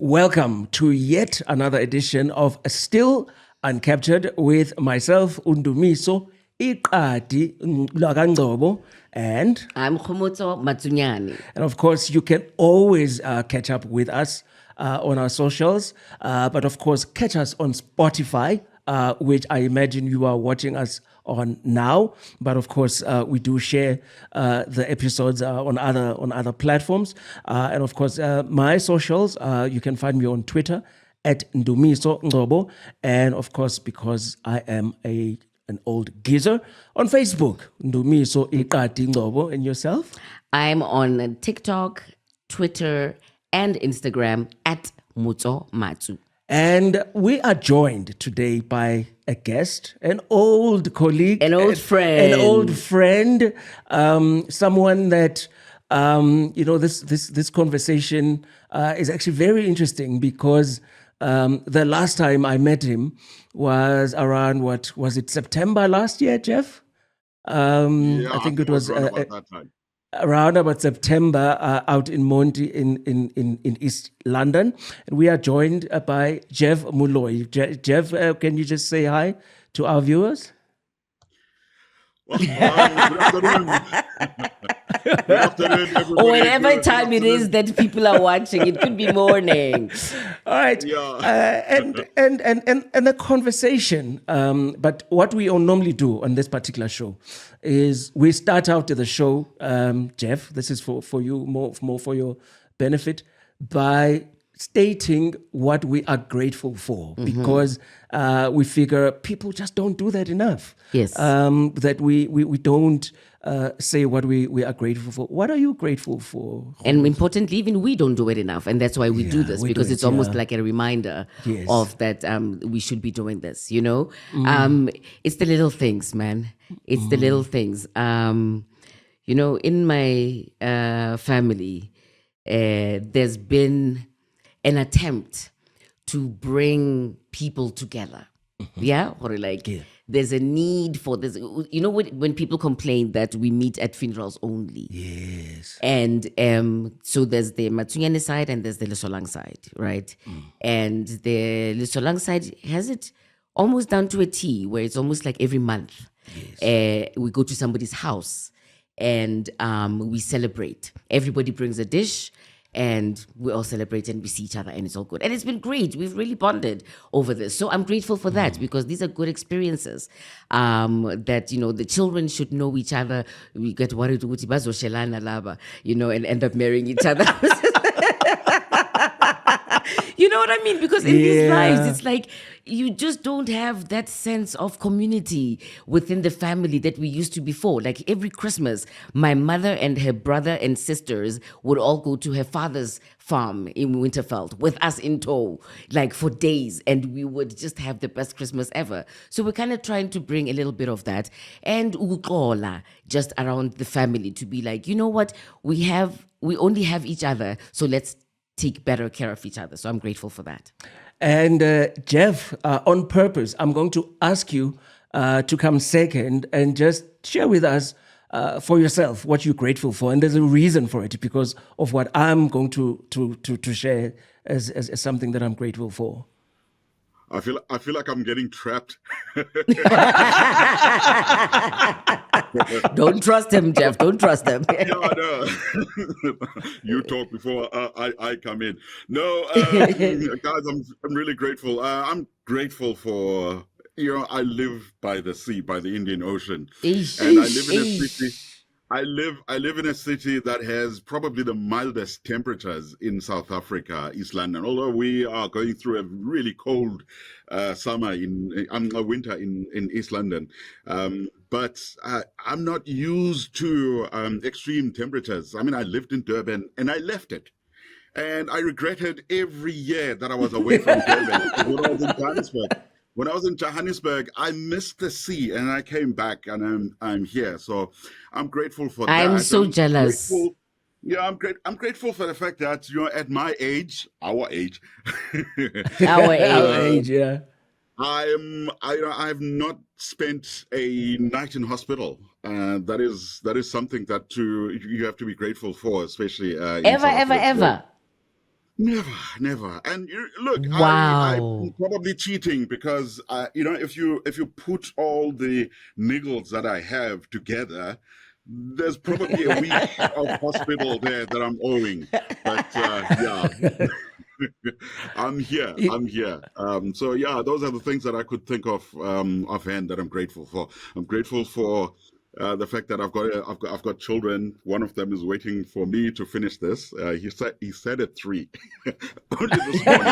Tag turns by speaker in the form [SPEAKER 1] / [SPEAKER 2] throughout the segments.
[SPEAKER 1] Welcome to yet another edition of Still Uncaptured with myself, Ndumiso Ngcobo, and
[SPEAKER 2] I'm Kgomotso Matsunyane.
[SPEAKER 1] And of course, you can always catch up with us on our socials, but of course, catch us on Spotify, which I imagine you are watching us on now. But of course, we do share the episodes on other platforms, and of course, my socials. You can find me on Twitter at Ndumiso Ngcobo, and of course, because I am an old geezer, on Facebook, Ndumiso Ngcobo. And yourself?
[SPEAKER 2] I'm on TikTok, Twitter, and Instagram at Mutso Matsu.
[SPEAKER 1] And we are joined today by a guest, an old colleague,
[SPEAKER 2] an old friend,
[SPEAKER 1] someone that this conversation is actually very interesting because the last time I met him was around, what was it, September last year, Jeff? I think it was
[SPEAKER 3] about that time.
[SPEAKER 1] Around about September, out in Monty in East London. And we are joined by Jeff Moloi. Jeff, can you just say hi to our viewers?
[SPEAKER 3] Well, good afternoon. Good afternoon, everybody.
[SPEAKER 2] Whatever time it is that people are watching, it could be morning.
[SPEAKER 1] All right.
[SPEAKER 3] Yeah.
[SPEAKER 1] And the conversation. But what we all normally do on this particular show is we start out the show, Jeff. This is for you, more for your benefit, by stating what we are grateful for, because we figure people just don't do that enough.
[SPEAKER 2] Yes.
[SPEAKER 1] That we don't say what we are grateful for. What are you grateful for?
[SPEAKER 2] And importantly, even we don't do it enough. And that's why we do this, because it's almost like a reminder of that we should be doing this, you know? It's the little things, man. It's the little things. In my family, there's been an attempt to bring people together. There's a need for this. You know, when people complain that we meet at funerals only.
[SPEAKER 1] Yes.
[SPEAKER 2] And so there's the Matsunyane side and there's the Lesolang side, right? And the Lesolang side has it almost down to a T, where it's almost like every month. Yes. We go to somebody's house and we celebrate. Everybody brings a dish, and we all celebrate and we see each other and it's all good. And it's been great. We've really bonded over this. So I'm grateful for that, because these are good experiences that, the children should know each other. We get worried, and end up marrying each other. You know what I mean? Because in these lives, it's like you just don't have that sense of community within the family that we used to before. Like every Christmas, my mother and her brother and sisters would all go to her father's farm in Winterfeld with us in tow, like for days, and we would just have the best Christmas ever. So we're kind of trying to bring a little bit of that and ukola just around the family, to be like, you know what, we only have each other, so let's take better care of each other. So I'm grateful for that.
[SPEAKER 1] And Jeff, on purpose, I'm going to ask you to come second and just share with us for yourself what you're grateful for. And there's a reason for it, because of what I'm going to share as something that I'm grateful for.
[SPEAKER 3] I feel like I'm getting trapped.
[SPEAKER 2] Don't trust him, Jeff. Don't trust him.
[SPEAKER 3] No. You talk before I come in. No, guys, I'm really grateful. I'm grateful for, I live by the sea, by the Indian Ocean, and I live in a city. I live in a city that has probably the mildest temperatures in South Africa, East London. Although we are going through a really cold winter in East London, but I'm not used to extreme temperatures. I mean, I lived in Durban and I left it, and I regretted every year that I was away from Durban when I was in Johannesburg. When I was in Johannesburg, I missed the sea, and I came back, and I'm here. So I'm grateful for that.
[SPEAKER 2] I'm so jealous.
[SPEAKER 3] I'm grateful for the fact that, at my age, our age,
[SPEAKER 1] yeah.
[SPEAKER 3] I've not spent a night in hospital. That is something that you have to be grateful for, especially
[SPEAKER 2] ever.
[SPEAKER 3] Never, never. And look, I'm
[SPEAKER 2] Wow.
[SPEAKER 3] probably cheating because if you put all the niggles that I have together, there's probably a week of hospital there that I'm owing. But yeah, I'm here.
[SPEAKER 1] Y-
[SPEAKER 3] I'm here. So yeah, those are the things that I could think of offhand that I'm grateful for. I'm grateful for the fact that I've got children. One of them is waiting for me to finish this. He said at 3, only this morning.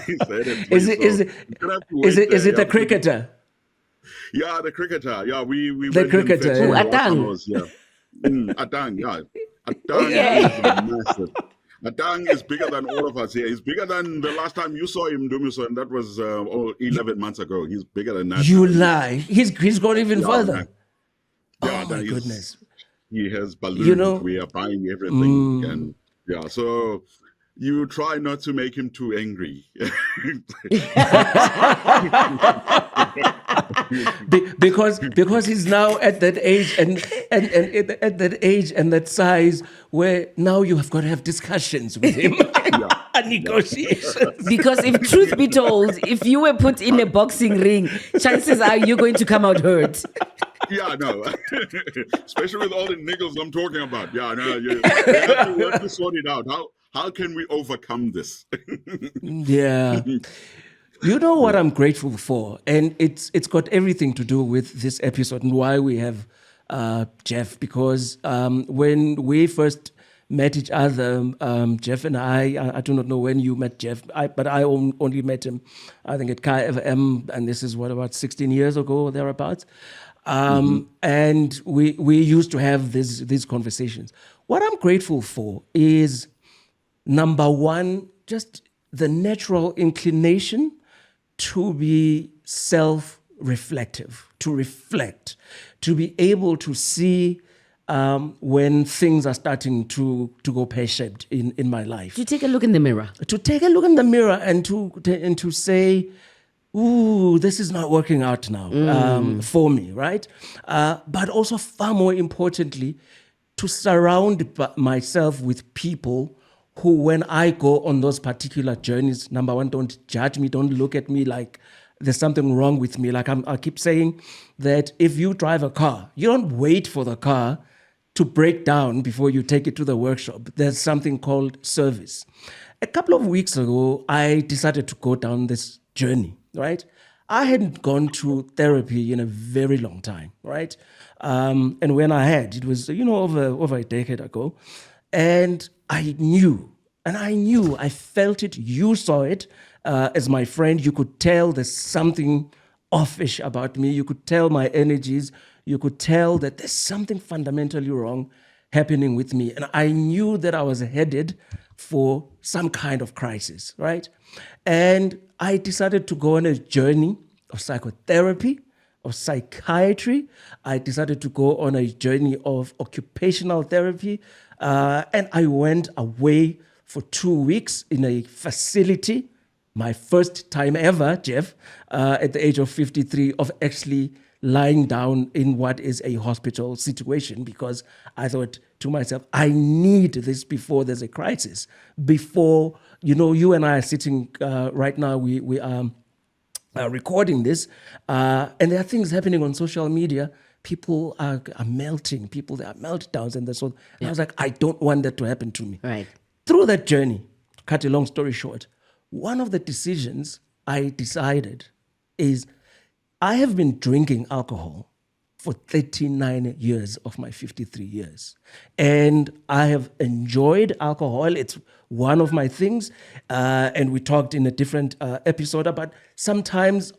[SPEAKER 3] he said at 3,
[SPEAKER 1] Is it
[SPEAKER 3] so
[SPEAKER 1] is it
[SPEAKER 3] you gonna have to
[SPEAKER 1] is
[SPEAKER 3] wait
[SPEAKER 1] it is
[SPEAKER 3] there.
[SPEAKER 1] it
[SPEAKER 3] Yeah,
[SPEAKER 1] the cricketer?
[SPEAKER 3] yeah, the cricketer. Yeah, we
[SPEAKER 1] The
[SPEAKER 3] went and
[SPEAKER 1] cricketer.
[SPEAKER 3] fetched
[SPEAKER 2] Oh,
[SPEAKER 3] him
[SPEAKER 1] Yeah.
[SPEAKER 3] a water
[SPEAKER 2] Atang.
[SPEAKER 3] hose. Yeah, Atang. Yeah, Atang
[SPEAKER 1] Okay.
[SPEAKER 3] is
[SPEAKER 2] Okay.
[SPEAKER 3] massive. Atang is bigger than all of us here. He's bigger than the last time you saw him, Ndumiso, and that was 11 months ago. He's bigger than that
[SPEAKER 1] You
[SPEAKER 3] now.
[SPEAKER 1] lie. He's gone even
[SPEAKER 3] Yeah, man.
[SPEAKER 1] further.
[SPEAKER 3] Yeah,
[SPEAKER 1] Oh my goodness.
[SPEAKER 3] he has
[SPEAKER 1] You
[SPEAKER 3] ballooned.
[SPEAKER 1] know,
[SPEAKER 3] We are buying everything, and yeah, so you try not to make him too angry.
[SPEAKER 1] because he's now at that age and at that age and that size where now you have got to have discussions with him.
[SPEAKER 3] Yeah, yeah.
[SPEAKER 1] Negotiations.
[SPEAKER 2] Because if truth be told, if you were put in a boxing ring, chances are you're going to come out hurt.
[SPEAKER 3] Yeah, no. Especially with all the niggles I'm talking about. Yeah, no, you have to sort it out. How can we overcome this?
[SPEAKER 1] Yeah. You know what I'm grateful for, and it's got everything to do with this episode and why we have Jeff. Because when we first met each other, Jeff and I do not know when you met Jeff, but I only met him, I think at KFM, and this is what, about 16 years ago or thereabouts. And we used to have these conversations. What I'm grateful for is, number one, just the natural inclination to be self-reflective, to reflect, to be able to see when things are starting to go pear-shaped in my life.
[SPEAKER 2] To take a look in the mirror.
[SPEAKER 1] To take a look in the mirror and to say, ooh, this is not working out now for me, right? But also, far more importantly, to surround myself with people who, when I go on those particular journeys, number one, don't judge me, don't look at me like there's something wrong with me. Like I keep saying that if you drive a car, you don't wait for the car to break down before you take it to the workshop. There's something called service. A couple of weeks ago, I decided to go down this journey, right? I hadn't gone to therapy in a very long time, right? And when I had, it was, over a decade ago. And I felt it, you saw it as my friend. You could tell there's something offish about me. You could tell my energies. You could tell that there's something fundamentally wrong happening with me. And I knew that I was headed for some kind of crisis, right? And I decided to go on a journey of psychotherapy, of psychiatry. I decided to go on a journey of occupational therapy. And I went away for 2 weeks in a facility, my first time ever, Jeff, at the age of 53, of actually lying down in what is a hospital situation, because I thought to myself, I need this before there's a crisis. Before, you and I are sitting right now, we are recording this, and there are things happening on social media. People are melting. There are meltdowns and so on. And I was like, I don't want that to happen to me.
[SPEAKER 2] Right.
[SPEAKER 1] Through that journey, to cut a long story short, one of the decisions I decided is I have been drinking alcohol for 39 years of my 53 years. And I have enjoyed alcohol. It's one of my things. And we talked in a different episode about sometimes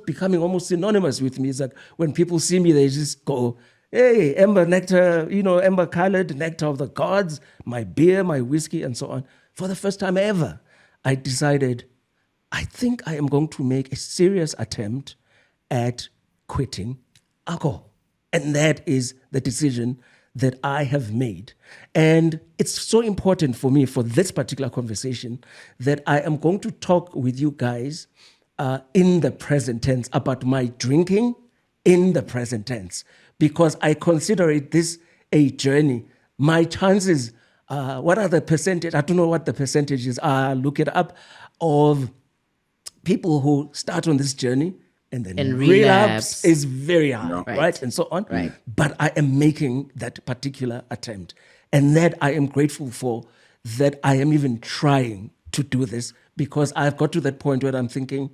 [SPEAKER 1] becoming almost synonymous with me. It's like when people see me, they just go, hey, amber nectar, amber colored nectar of the gods, my beer, my whiskey, and so on. For the first time ever, I decided, I think I am going to make a serious attempt at quitting alcohol. And that is the decision that I have made. And it's so important for me for this particular conversation that I am going to talk with you guys in the present tense about my drinking in the present tense, because I consider this a journey. My chances what are the percentage? I don't know what the percentages are. Look it up, of people who start on this journey and then
[SPEAKER 2] And
[SPEAKER 1] relapse
[SPEAKER 2] relapse.
[SPEAKER 1] is very high,
[SPEAKER 3] Yeah.
[SPEAKER 1] right? And so on.
[SPEAKER 2] Right.
[SPEAKER 1] But I am making that particular attempt. And that I am grateful for, that I am even trying to do this, because I've got to that point where I'm thinking,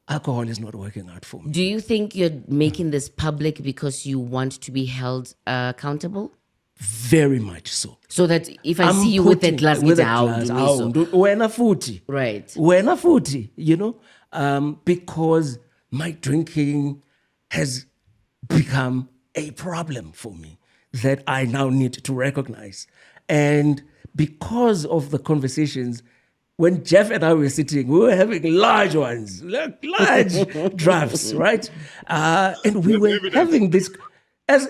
[SPEAKER 1] alcohol is not working out for me.
[SPEAKER 2] Do you think you're making this public because you want to be held accountable?
[SPEAKER 1] Very much so.
[SPEAKER 2] So that if I see you with that glass,
[SPEAKER 1] with
[SPEAKER 2] it's
[SPEAKER 1] a
[SPEAKER 2] how
[SPEAKER 1] glass,
[SPEAKER 2] do
[SPEAKER 1] how
[SPEAKER 2] so.
[SPEAKER 1] do- wena futhi.
[SPEAKER 2] Right.
[SPEAKER 1] Wena futhi, because my drinking has become a problem for me that I now need to recognize. And because of the conversations, when Jeff and I were sitting, we were having large ones, large drafts, right? And we were having this, and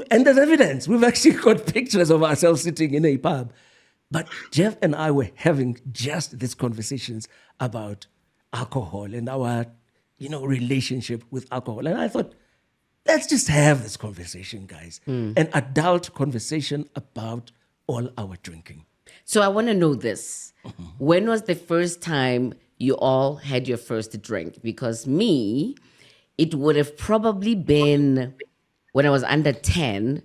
[SPEAKER 1] there's evidence. We've actually got pictures of ourselves sitting in a pub. But Jeff and I were having just these conversations about alcohol and our, relationship with alcohol. And I thought, let's just have this conversation, guys. An adult conversation about all our drinking.
[SPEAKER 2] So I want to know this. When was the first time you all had your first drink? Because me, it would have probably been when I was under 10,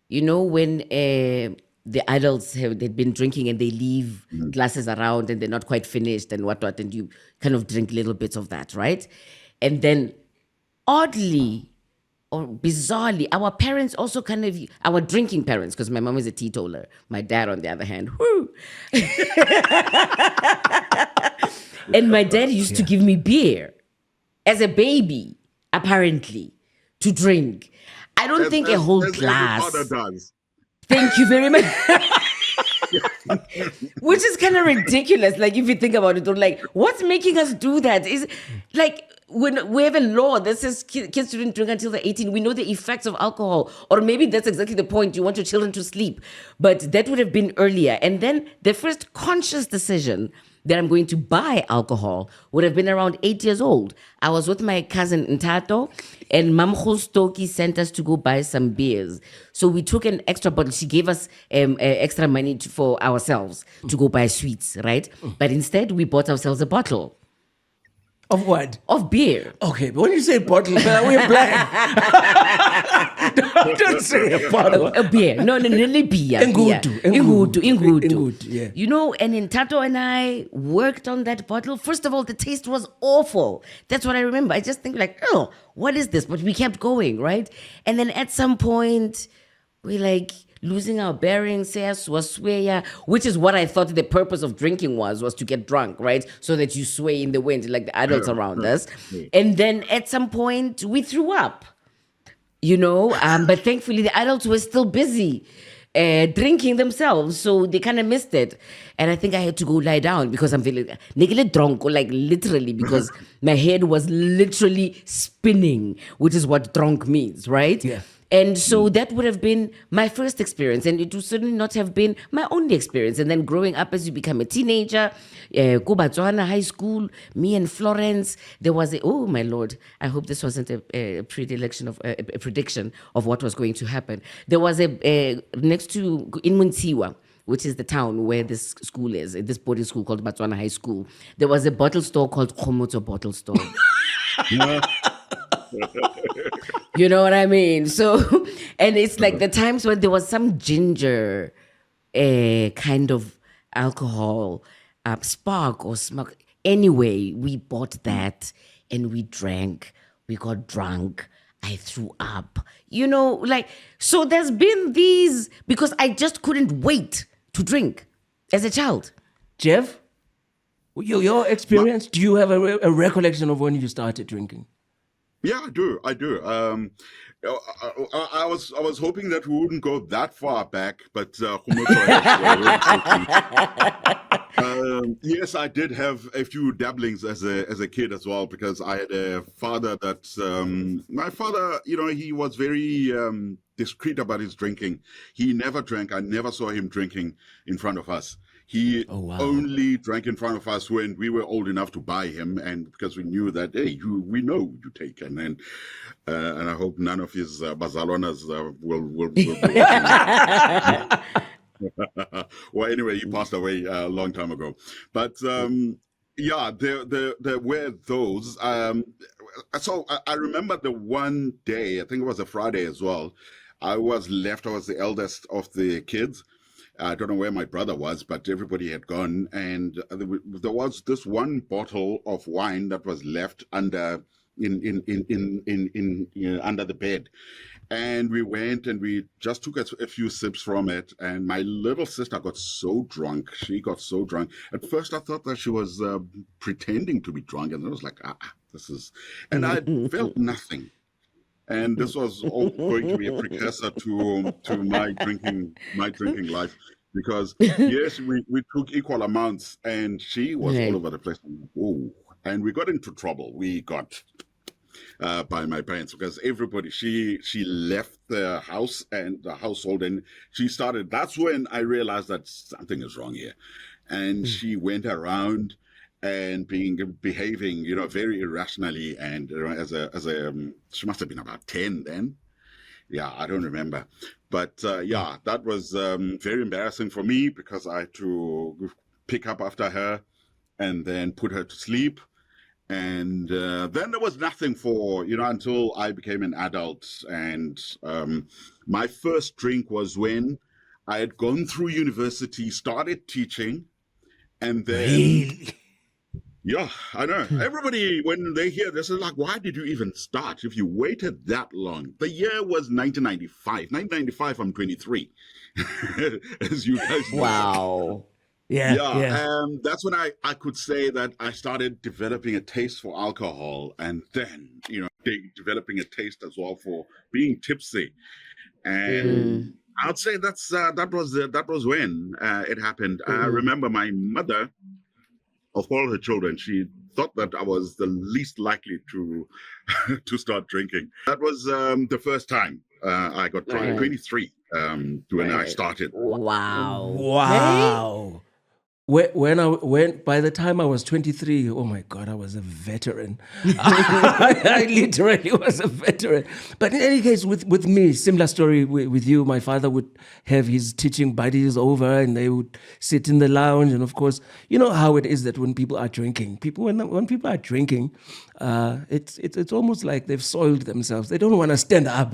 [SPEAKER 2] when the adults they'd been drinking and they leave glasses around and they're not quite finished and whatnot, and you kind of drink little bits of that, right? And then oddly or bizarrely, our parents also our drinking parents, because my mom is a teetotaler, my dad on the other hand, whoo. And my dad used to give me beer as a baby, apparently, to drink. I don't think a whole glass.
[SPEAKER 3] Every father does.
[SPEAKER 2] Thank you very much. Which is kind of ridiculous. Like, if you think about it, like, what's making us do that? Is like, when we have a law that says kids shouldn't drink until they're 18, we know the effects of alcohol. Or maybe that's exactly the point. You want your children to sleep. But that would have been earlier. And then the first conscious decision that I'm going to buy alcohol would have been around 8 years old. I was with my cousin Ntato, and Mam Stoki sent us to go buy some beers. So we took an extra bottle. She gave us extra money for ourselves to go buy sweets, right? But instead, we bought ourselves a bottle.
[SPEAKER 1] Of what?
[SPEAKER 2] Of beer.
[SPEAKER 1] Okay, but when you say bottle, we're black. don't say a bottle.
[SPEAKER 2] A beer. No, beer.
[SPEAKER 1] Ngudu, yeah.
[SPEAKER 2] And Ntato and I worked on that bottle. First of all, the taste was awful. That's what I remember. I just think like, oh, what is this? But we kept going, right? And then at some point, we like losing our bearings, which is what I thought the purpose of drinking was to get drunk, right? So that you sway in the wind like the adults around us. And then at some point, we threw up. But thankfully the adults were still busy drinking themselves, so they kind of missed it. And I think I had to go lie down because I'm feeling drunk, like literally, because my head was literally spinning, which is what drunk means, right?
[SPEAKER 1] Yeah.
[SPEAKER 2] And so that would have been my first experience, and it would certainly not have been my only experience. And then growing up as you become a teenager, Kgomotso High School, me and Florence, there was oh my Lord, I hope this wasn't a prediction of what was going to happen. There was next to, in Muntsiwa, which is the town where this school is, this boarding school called Botswana High School, there was a bottle store called Kgomotso Bottle Store. You know what I mean? So, and it's like the times when there was some ginger kind of alcohol, spark or smoke. Anyway, we bought that and we drank. We got drunk. I threw up. So there's been these, because I just couldn't wait to drink as a child.
[SPEAKER 1] Jeff, your experience, do you have a recollection of when you started drinking?
[SPEAKER 3] Yeah, I do. I was hoping that we wouldn't go that far back, but Kgomotso has yes, I did have a few dabblings as a kid as well, because I had a father that my father, he was very discreet about his drinking. He never drank. I never saw him drinking in front of us. He only drank in front of us when we were old enough to buy him, and because we knew that, hey, we know you take, and I hope none of his bazalonas will be Well, anyway, he passed away a long time ago. But yeah, there were those. So I remember the one day, I think it was a Friday as well. I was the eldest of the kids. I don't know where my brother was, but everybody had gone, and there was this one bottle of wine that was left under under the bed. And we went and we just took a few sips from it. And my little sister got so drunk. She got so drunk. At first, I thought that she was pretending to be drunk. And I was like, this is. And I felt nothing. And this was all going to be a precursor to my drinking life. Because, yes, we took equal amounts. And she was all over the place. Whoa. And we got into trouble. We got by my parents, because everybody, she left the house and the household, and that's when I realized that something is wrong here. And she went around and behaving, very irrationally, and she must have been about 10 then. Yeah, I don't remember. But that was very embarrassing for me, because I had to pick up after her and then put her to sleep. And then there was nothing until I became an adult. And my first drink was when I had gone through university, started teaching, and then...
[SPEAKER 1] Really?
[SPEAKER 3] Yeah, I know. Everybody, when they hear this, is like, why did you even start if you waited that long? The year was 1995. 1995, I'm 23, as you guys know.
[SPEAKER 2] Wow.
[SPEAKER 1] Yeah.
[SPEAKER 3] That's when I could say that I started developing a taste for alcohol, and then developing a taste as well for being tipsy. And I'd say that was when it happened. I remember my mother, of all her children, she thought that I was the least likely to start drinking. That was the first time I got 23 when I started.
[SPEAKER 2] Wow.
[SPEAKER 1] When by the time I was 23, oh my God, I was a veteran. I literally was a veteran. But in any case, with me, similar story with you. My father would have his teaching buddies over, and they would sit in the lounge. And of course, you know how it is that when people are drinking, when people are drinking, it's almost like they've soiled themselves. They don't want to stand up,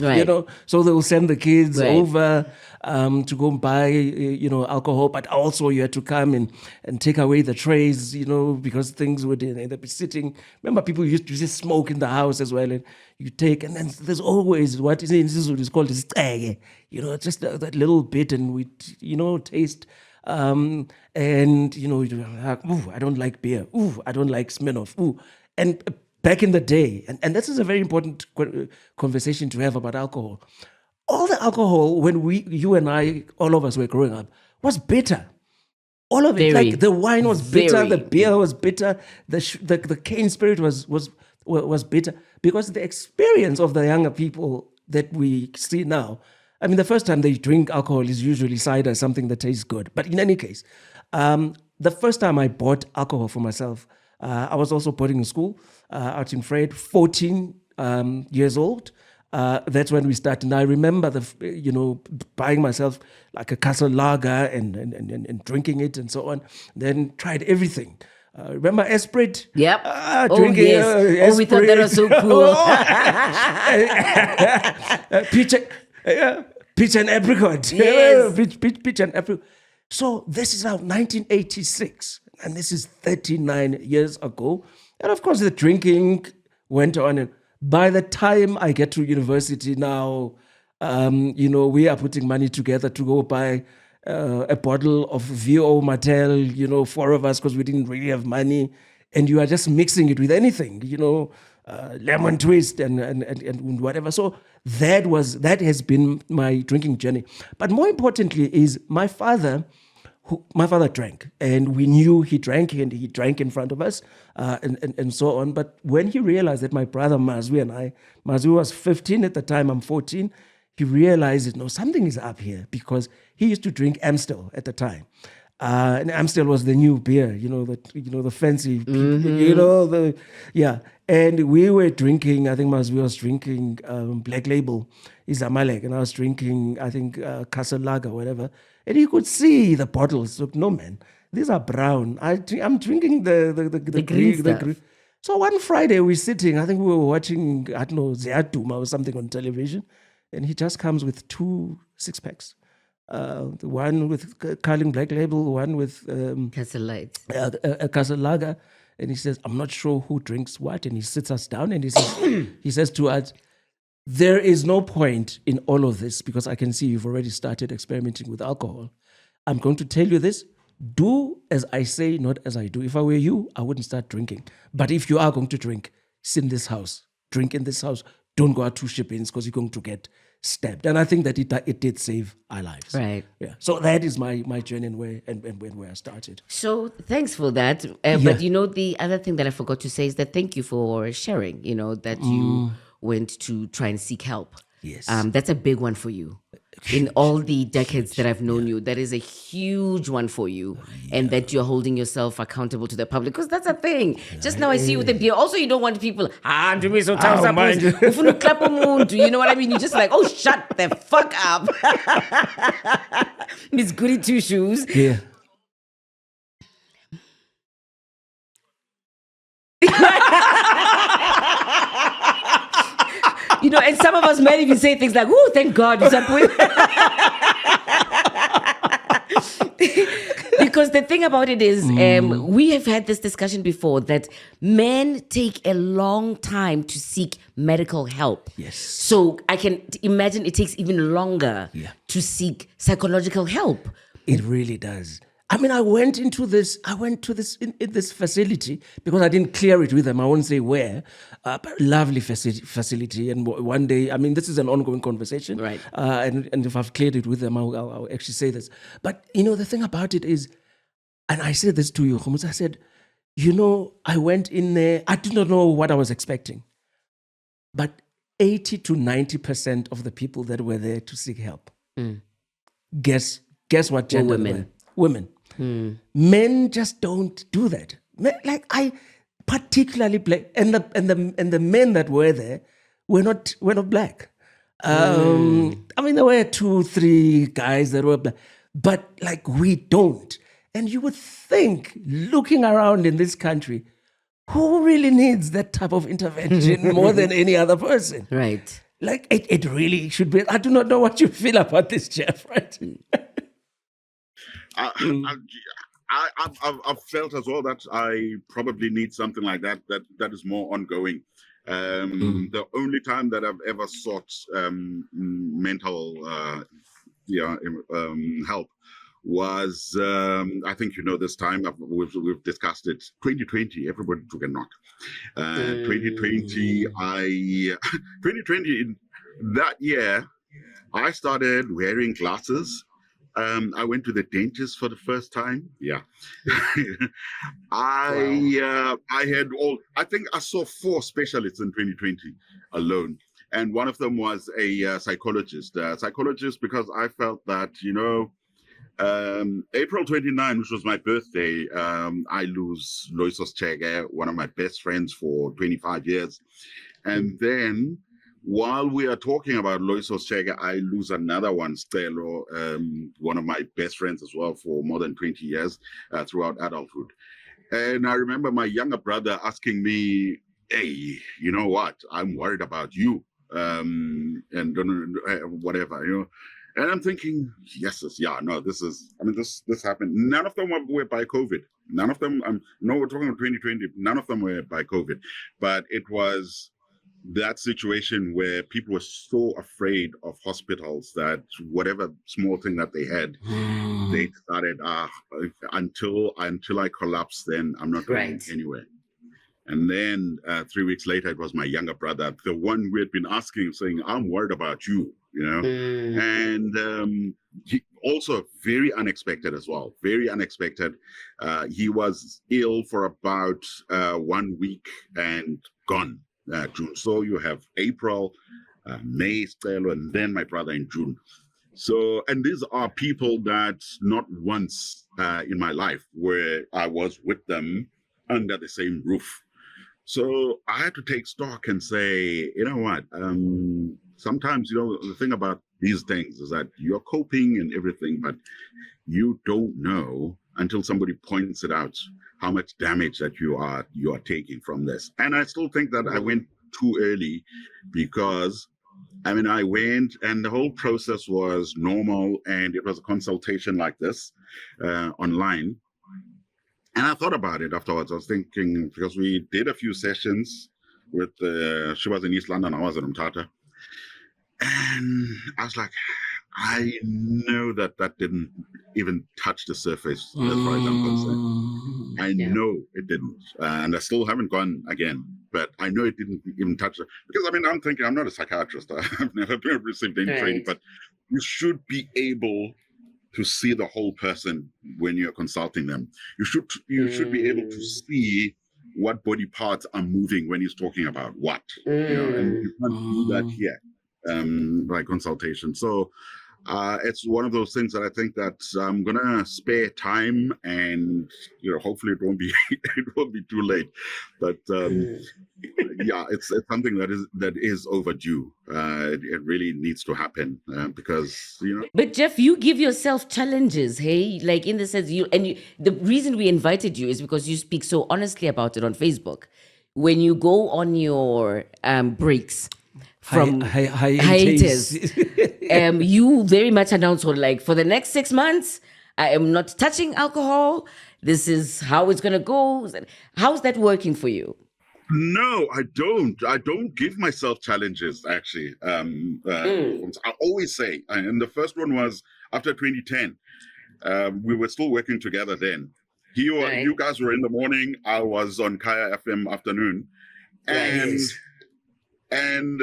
[SPEAKER 1] So they'll send the kids over to go and buy, alcohol, but also you had to come and take away the trays, because things would they'd be sitting. Remember, people used to just smoke in the house as well, and you take, and then there's always what is called istege, just that little bit, and we, taste. And like, ooh, I don't like beer. Ooh, I don't like Smirnoff. Ooh, and back in the day, and this is a very important conversation to have about alcohol. All the alcohol, when you and I, all of us were growing up, was bitter. All of it, like the wine was bitter, the beer was bitter, the cane spirit was bitter, because the experience of the younger people that we see now. I mean, the first time they drink alcohol is usually cider, something that tastes good. But in any case, the first time I bought alcohol for myself, I was also boarding in school out in Fred, 14 years old. That's when we started. And I remember buying myself like a Castle Lager and drinking it and so on. Then tried everything. Remember Esprit?
[SPEAKER 2] Yep.
[SPEAKER 1] Drinking,
[SPEAKER 2] yes. We thought that was so cool.
[SPEAKER 1] Peach and apricot.
[SPEAKER 2] Yes.
[SPEAKER 1] Peach and apricot. So this is now 1986, and this is 39 years ago. And of course, the drinking went on. And by the time I get to university now, we are putting money together to go buy a bottle of VO Martel, 4 of us, because we didn't really have money. And you are just mixing it with anything, lemon twist and whatever. So that has been my drinking journey. But more importantly is my father drank, and we knew he drank, and he drank in front of us, and so on. But when he realized that my brother Mazwi was 15 at the time, I'm 14, he realized that something is up here, because he used to drink Amstel at the time. And Amstel was the new beer, the fancy, And we were drinking, I think Mazwi was drinking Black Label, Izamalek, and I was drinking, I think, Castle Lager, whatever. And you could see the bottles. Look, no, man, these are brown. I'm drinking the
[SPEAKER 2] green stuff.
[SPEAKER 1] So one Friday we're sitting, I think we were watching, I don't know, Zeatuma or something on television. And he just comes with 2 6-packs. The one with Carling Black Label, one with
[SPEAKER 2] Castle Lights.
[SPEAKER 1] a Castle Lager. And he says, I'm not sure who drinks what. And he sits us down and he says, he says to us, there is no point in all of this because I can see you've already started experimenting with alcohol. I'm going to tell you this. Do as I say, not as I do. If I were you, I wouldn't start drinking. But if you are going to drink, sit in this house. Drink in this house. Don't go out to ship-ins because you're going to get stabbed. And I think that it did save our lives.
[SPEAKER 2] Right.
[SPEAKER 1] Yeah. So that is my journey and where I started.
[SPEAKER 2] So thanks for that. But the other thing that I forgot to say is that thank you for sharing, that you went to try and seek help.
[SPEAKER 1] Yes.
[SPEAKER 2] That's a big one for you. In all the decades that I've known you, that is a huge one for you. And that you're holding yourself accountable to the public. Because that's a thing. Just now I see you with the beer. Also, you don't want people, Ndumiso clap umuntu. You know what I mean? You're just like, oh, shut the fuck up. Miss Goody Two Shoes.
[SPEAKER 1] Yeah.
[SPEAKER 2] And some of us might even say things like, oh, thank God. Because the thing about it is, we have had this discussion before that men take a long time to seek medical help.
[SPEAKER 1] Yes.
[SPEAKER 2] So I can imagine it takes even longer to seek psychological help.
[SPEAKER 1] It really does. I mean, I went to this in this facility because I didn't clear it with them. I won't say where, but lovely facility. And one day, I mean, this is an ongoing conversation.
[SPEAKER 2] Right.
[SPEAKER 1] And if I've cleared it with them, I'll actually say this. But, the thing about it is, and I said this to you, Kgomotso, I said, I went in there, I did not know what I was expecting. But 80 to 90% of the people that were there to seek help, guess what gender they were? Women. Men just don't do that. Like I particularly black, and the men that were there were not black. I mean, there were 2-3 guys that were black, but like we don't. And you would think, looking around in this country, who really needs that type of intervention more than any other person?
[SPEAKER 2] Right.
[SPEAKER 1] Like it really should be. I do not know what you feel about this, Jeff. Right.
[SPEAKER 3] I've felt as well that I probably need something like that is more ongoing. The only time that I've ever sought mental help was I think this time we've discussed it. 2020, everybody took a knock. 2020, 2020 in that year, I started wearing glasses. I went to the dentist for the first time. Yeah. I think I saw 4 specialists in 2020 alone. And one of them was a psychologist. Because I felt that, April 29, which was my birthday, I lose Loisos Chege, one of my best friends for 25 years. And then while we are talking about Loisos Chege, I lose another one, Stelo, one of my best friends as well for more than 20 years throughout adulthood. And I remember my younger brother asking me, hey, you know what? I'm worried about you and whatever, And I'm thinking, this happened. None of them were by COVID. None of them, we're talking about 2020. None of them were by COVID. But it was that situation where people were so afraid of hospitals that whatever small thing that they had, they started, until I collapse, then I'm not going anywhere. And then 3 weeks later, it was my younger brother, the one who had been asking, saying, I'm worried about you, And he also very unexpected as well, very unexpected. He was ill for about 1 week and gone. June. So you have April, May, Stelo, and then my brother in June. So, and these are people that not once in my life where I was with them under the same roof. So I had to take stock and say, you know what? Sometimes, the thing about these things is that you're coping and everything, but you don't know until somebody points it out how much damage that you are taking from this. And I still think that I went too early, because I mean, I went and the whole process was normal, and it was a consultation like this online. And I thought about it afterwards. I was thinking, because we did a few sessions with, she was in East London, I was in Umtata. And I was like, I know that didn't even touch the surface as far as I'm concerned. I know it didn't. And I still haven't gone again, but I know it didn't even touch it. Because I mean, I'm thinking, I'm not a psychiatrist. I've never received any training, but you should be able to see the whole person when you're consulting them. You should be able to see what body parts are moving when he's talking about what. You know, and you can't do that here by consultation. So it's one of those things that I think that I'm gonna spare time, and hopefully it won't be too late. But yeah, it's something that is overdue. It really needs to happen because
[SPEAKER 2] But Jeff, you give yourself challenges, hey? Like in the sense the reason we invited you is because you speak so honestly about it on Facebook. When you go on your breaks from hiatus, you very much announce for the next 6 months, I am not touching alcohol. This is how it's gonna go. How's that working for you?
[SPEAKER 3] No, I don't. I don't give myself challenges, actually. I always say, and the first one was after 2010. We were still working together then. You guys were in the morning. I was on Kaya FM afternoon. And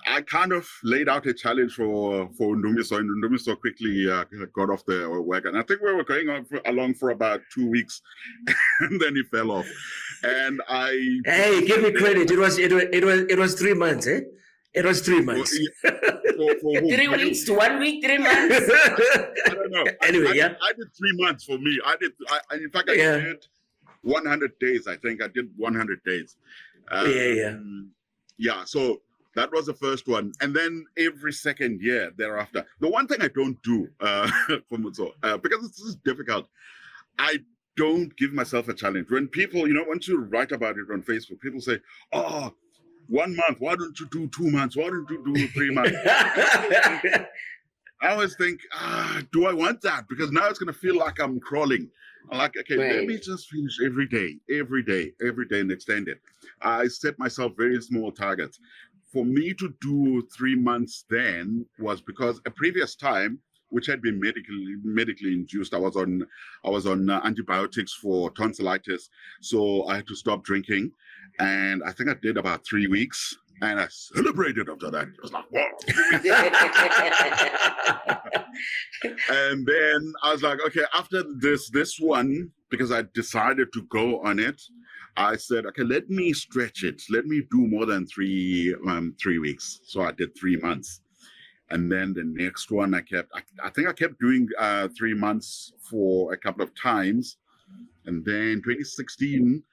[SPEAKER 3] I kind of laid out a challenge for Ndumiso, and Ndumiso quickly got off the wagon. I think we were going along for about 2 weeks, and then he fell off. And
[SPEAKER 1] hey, give me credit. It was 3 months, eh? It was 3 months.
[SPEAKER 2] For 3 weeks to 1 week, 3 months.
[SPEAKER 3] I don't know.
[SPEAKER 1] Anyway,
[SPEAKER 3] I did 3 months for me. In fact, I did 100 days. I think I did 100 days. Yeah, so that was the first one. And then every second year thereafter. The one thing I don't do, Kgomotso, because this is difficult, I don't give myself a challenge. When people, once you write about it on Facebook, people say, oh, 1 month, why don't you do 2 months? Why don't you do 3 months? I always think, do I want that? Because now it's going to feel like I'm crawling. I'm like, okay, let me just finish every day, and extend it. I set myself very small targets. For me to do 3 months then was because a previous time, which had been medically induced, I was on antibiotics for tonsillitis, so I had to stop drinking, and I think I did about 3 weeks. And I celebrated after that. It was like, whoa. And then I was like, okay, after this one, because I decided to go on it, I said, okay, let me stretch it. Let me do more than 3 weeks. So I did 3 months. And then the next one I think I kept doing 3 months for a couple of times. And then 2016,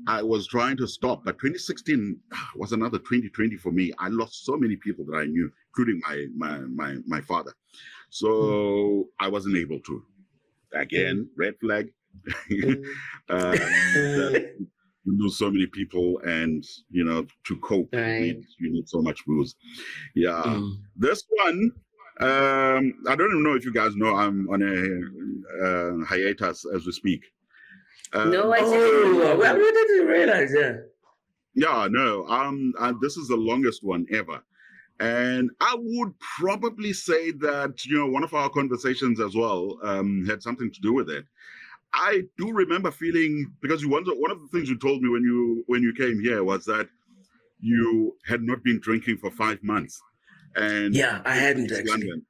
[SPEAKER 3] I was trying to stop, but 2016 was another 2020 for me. I lost so many people that I knew, including my father. So I wasn't able to. Again, red flag. You lose so many people, and to cope, you need so much booze. Yeah. This one, I don't even know if you guys know, I'm on a hiatus as we speak.
[SPEAKER 2] No, I
[SPEAKER 1] didn't realize that.
[SPEAKER 3] Yeah, no. This is the longest one ever, and I would probably say that one of our conversations as well had something to do with it. I do remember feeling, because one of the things you told me when you came here was that you had not been drinking for 5 months, and
[SPEAKER 1] I hadn't actually.
[SPEAKER 3] London.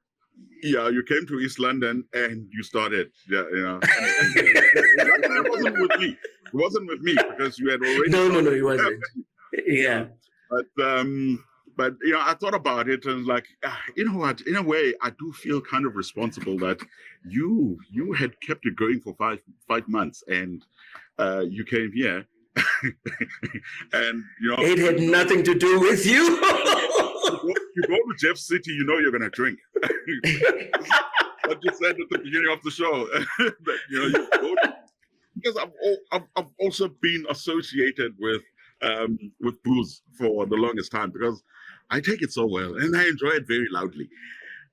[SPEAKER 3] Yeah, you came to East London and you started. Yeah. It wasn't with me. It wasn't with me because you had already.
[SPEAKER 1] No, it wasn't. Yeah.
[SPEAKER 3] But I thought about it and like, you know what? In a way, I do feel kind of responsible that you had kept it going for five months, and you came here, and
[SPEAKER 1] it had nothing to do with you.
[SPEAKER 3] you go to Jeff City, you know you're going to drink. What you said at the beginning of the show. That, you go to, because I've also been associated with booze for the longest time because I take it so well and I enjoy it very loudly.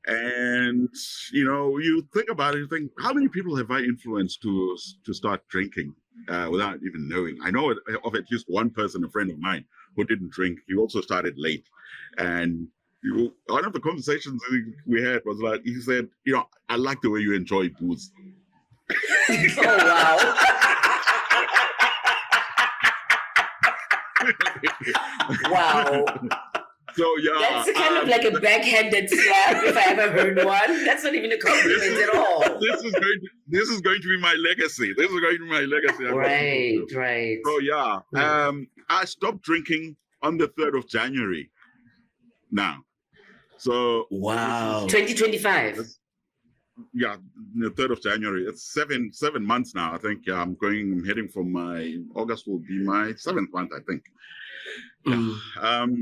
[SPEAKER 3] And you think about it, you think, how many people have I influenced to start drinking without even knowing? I know of at least one person, a friend of mine, who didn't drink. He also started late, and one of the conversations we had was like, he said, I like the way you enjoy booze.
[SPEAKER 2] Oh wow! Wow.
[SPEAKER 3] So yeah,
[SPEAKER 2] that's kind of like a backhanded slap if I ever heard one. That's not even a compliment at all.
[SPEAKER 3] This is going to be my legacy.
[SPEAKER 2] Right.
[SPEAKER 3] So yeah, I stopped drinking on the 3rd of January. Now, so
[SPEAKER 1] wow,
[SPEAKER 2] 2025.
[SPEAKER 3] Yeah, the 3rd of January. It's seven months now. I think. Yeah, I'm heading for August will be my 7th month, I think. Yeah.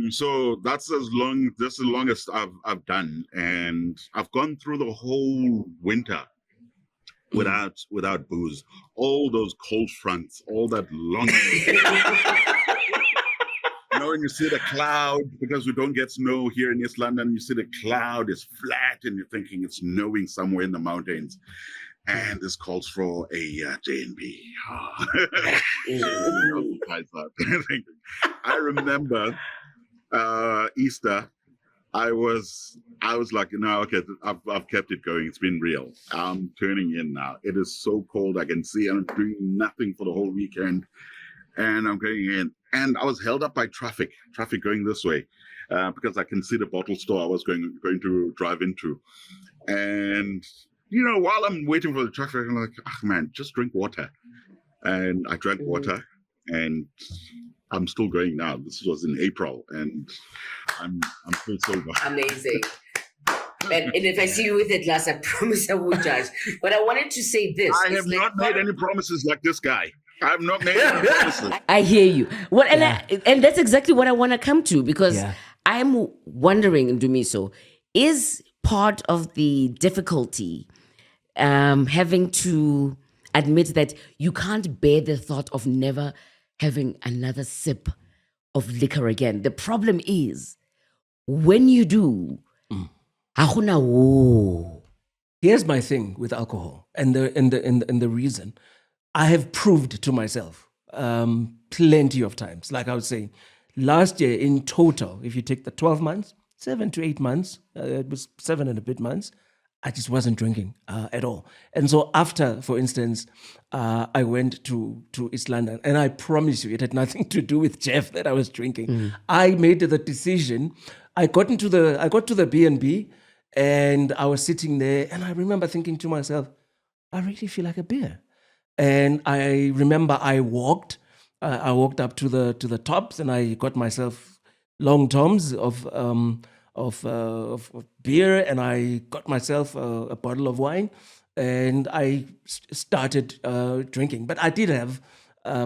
[SPEAKER 3] So that's the longest I've done, and I've gone through the whole winter without booze. All those cold fronts, all that long. When you see the cloud, because we don't get snow here in East London, you see the cloud is flat, and you're thinking it's snowing somewhere in the mountains. And this calls for a J&B. I remember Easter. I was like, okay, I've kept it going. It's been real. I'm turning in now. It is so cold. I can see I'm doing nothing for the whole weekend, and I'm going in. And I was held up by traffic going this way, because I can see the bottle store I was going to drive into, and. While I'm waiting for the traffic, I'm like, man, just drink water. And I drank water, and I'm still going now. This was in April, and I'm still sober.
[SPEAKER 2] Amazing. And if I see you with a glass, I promise I won't judge. But I wanted to say this.
[SPEAKER 3] I have not made any promises like this guy. I have not made any promises.
[SPEAKER 2] I hear you. Well, and that's exactly what I want to come to, because I'm wondering, Ndumiso, is part of the difficulty having to admit that you can't bear the thought of never having another sip of liquor again. The problem is when you do,
[SPEAKER 1] here's my thing with alcohol, and the reason I have proved to myself plenty of times. Like I was saying, last year in total, if you take the 12 months, 7 to 8 months, it was 7 and a bit months, I just wasn't drinking at all. And so after, for instance, I went to East London, and I promise you, it had nothing to do with Jeff that I was drinking. I made the decision. I got to the B&B, and I was sitting there, and I remember thinking to myself, I really feel like a beer. And I remember I walked up to the tops, and I got myself long toms of beer, and I got myself a bottle of wine, and I started drinking. But I did have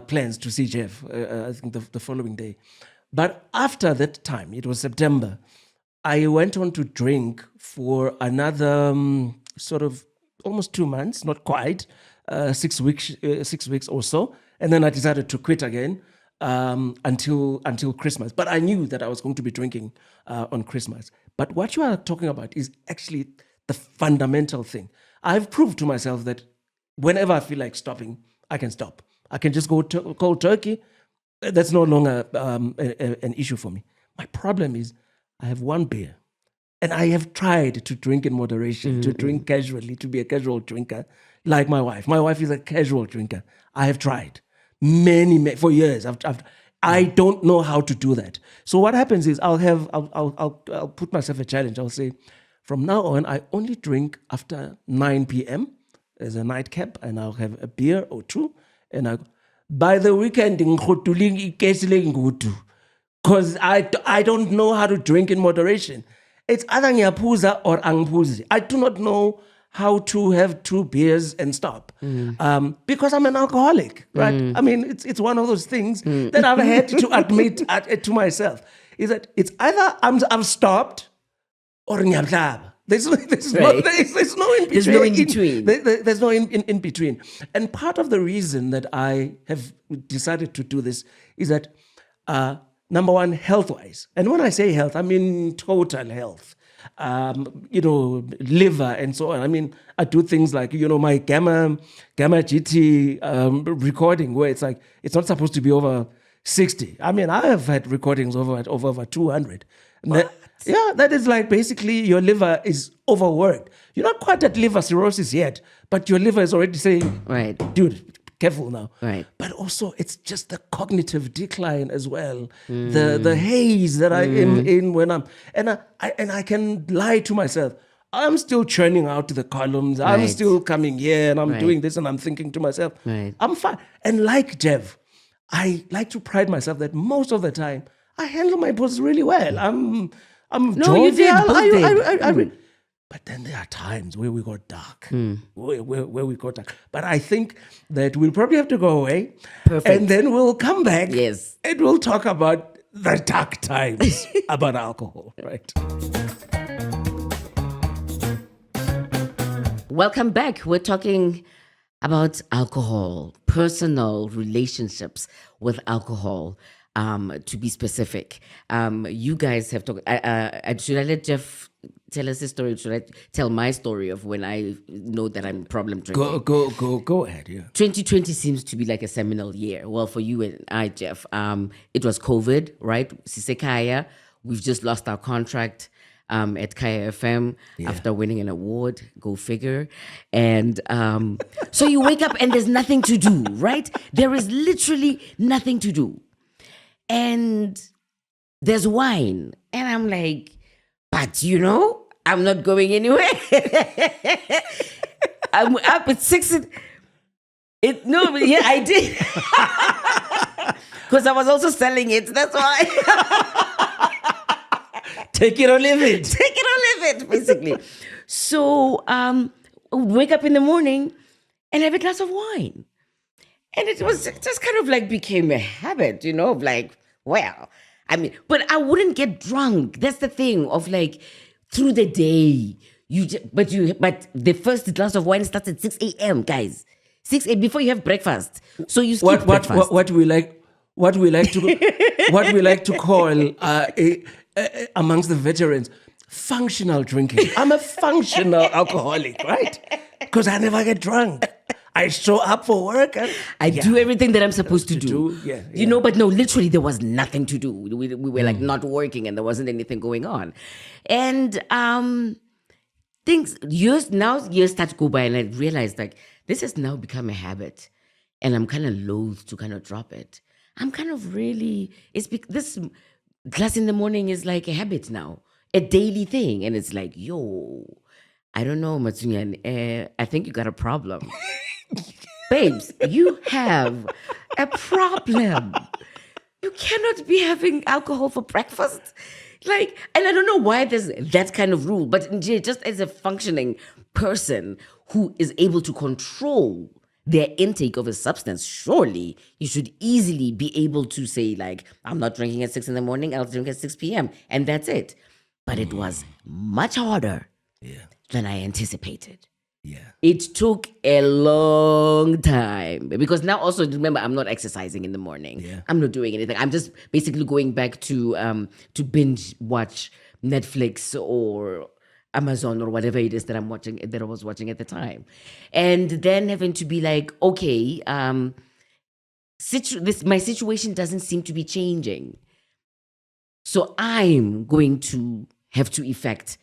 [SPEAKER 1] plans to see Jeff, I think the following day. But after that time, it was September, I went on to drink for another sort of almost 2 months, not quite, 6 weeks or so. And then I decided to quit again until Christmas. But I knew that I was going to be drinking on Christmas. But what you are talking about is actually the fundamental thing. I've proved to myself that whenever I feel like stopping, I can stop. I can just go cold turkey. That's no longer an issue for me. My problem is I have one beer, and I have tried to drink in moderation, to drink casually, to be a casual drinker, like my wife. My wife is a casual drinker. I have tried for years. I don't know how to do that. So what happens is I'll put myself a challenge. I'll say, from now on, I only drink after 9 p.m. as a nightcap, and I'll have a beer or two. And by the weekend, because I don't know how to drink in moderation. It's either ngiyaphuza or angiphuzi. I do not know how to have 2 beers and stop. Because I'm an alcoholic, right? I mean, it's one of those things that I've had to admit to myself, is that it's either I've stopped or ngiyadlaba. There's no in between.
[SPEAKER 2] There's no in between.
[SPEAKER 1] There's no in between. And part of the reason that I have decided to do this is that, number one, health-wise. And when I say health, I mean total health. Liver and so on. I mean, I do things like, my gamma GT recording, where it's like, it's not supposed to be over 60. I mean, I have had recordings over 200. That is like basically your liver is overworked. You're not quite at liver cirrhosis yet, but your liver is already saying,
[SPEAKER 2] right,
[SPEAKER 1] dude, careful now.
[SPEAKER 2] Right.
[SPEAKER 1] But also it's just the cognitive decline as well. The haze that I am in when I can lie to myself. I'm still churning out the columns. I'm
[SPEAKER 2] Right.
[SPEAKER 1] still coming here and I'm
[SPEAKER 2] Right.
[SPEAKER 1] doing this and I'm thinking to myself,
[SPEAKER 2] Right.
[SPEAKER 1] I'm fine. And like Jeff, I like to pride myself that most of the time I handle my business really well. I'm
[SPEAKER 2] No, you did.
[SPEAKER 1] jovial.
[SPEAKER 2] Both did.
[SPEAKER 1] But then there are times where we go dark, where we go dark. But I think that we'll probably have to go away.
[SPEAKER 2] Perfect.
[SPEAKER 1] And then we'll come back.
[SPEAKER 2] Yes.
[SPEAKER 1] And we'll talk about the dark times about alcohol, right?
[SPEAKER 2] Welcome back. We're talking about alcohol, personal relationships with alcohol. To be specific, you guys have talked. Should I let Jeff tell us his story? Should I tell my story of when I know that I'm problem drinking?
[SPEAKER 1] Go ahead, yeah.
[SPEAKER 2] 2020 seems to be like a seminal year. Well, for you and I, Jeff, it was COVID, right? Sisekaya, we've just lost our contract at Kaya FM after winning an award. Go figure. And so you wake up and there's nothing to do, right? There is literally nothing to do. And there's wine. And I'm like, but I'm not going anywhere. I'm up at 6. I did. Because I was also selling it. That's why.
[SPEAKER 1] Take it or leave it.
[SPEAKER 2] Take it or leave it, basically. So I would wake up in the morning and have a glass of wine. And it was just kind of like became a habit, of like, well, I mean, but I wouldn't get drunk. That's the thing of like through the day. But the first glass of wine starts at 6 a.m., guys. 6 a.m. before you have breakfast. So you skip breakfast.
[SPEAKER 1] What we like to call amongst the veterans, functional drinking. I'm a functional alcoholic, right? Because I never get drunk. I show up for work. And,
[SPEAKER 2] I do everything that I'm supposed to do.
[SPEAKER 1] Yeah.
[SPEAKER 2] But no, literally there was nothing to do. We were like not working and there wasn't anything going on. And years start to go by and I realized like this has now become a habit and I'm kind of loath to kind of drop it. I'm kind of really, this glass in the morning is like a habit now, a daily thing. And it's like, yo, I don't know, Matsunyane, I think you got a problem. Babes, you have a problem. You cannot be having alcohol for breakfast. And I don't know why there's that kind of rule, but just as a functioning person who is able to control their intake of a substance, surely you should easily be able to say, like, I'm not drinking at 6 a.m, I'll drink at 6 p.m. And that's it. But it was much harder than I anticipated.
[SPEAKER 1] Yeah.
[SPEAKER 2] It took a long time because now also remember I'm not exercising in the morning.
[SPEAKER 1] Yeah.
[SPEAKER 2] I'm not doing anything. I'm just basically going back to binge watch Netflix or Amazon or whatever it is that I was watching at the time. And then having to be like, okay, my situation doesn't seem to be changing. So I'm going to have to effect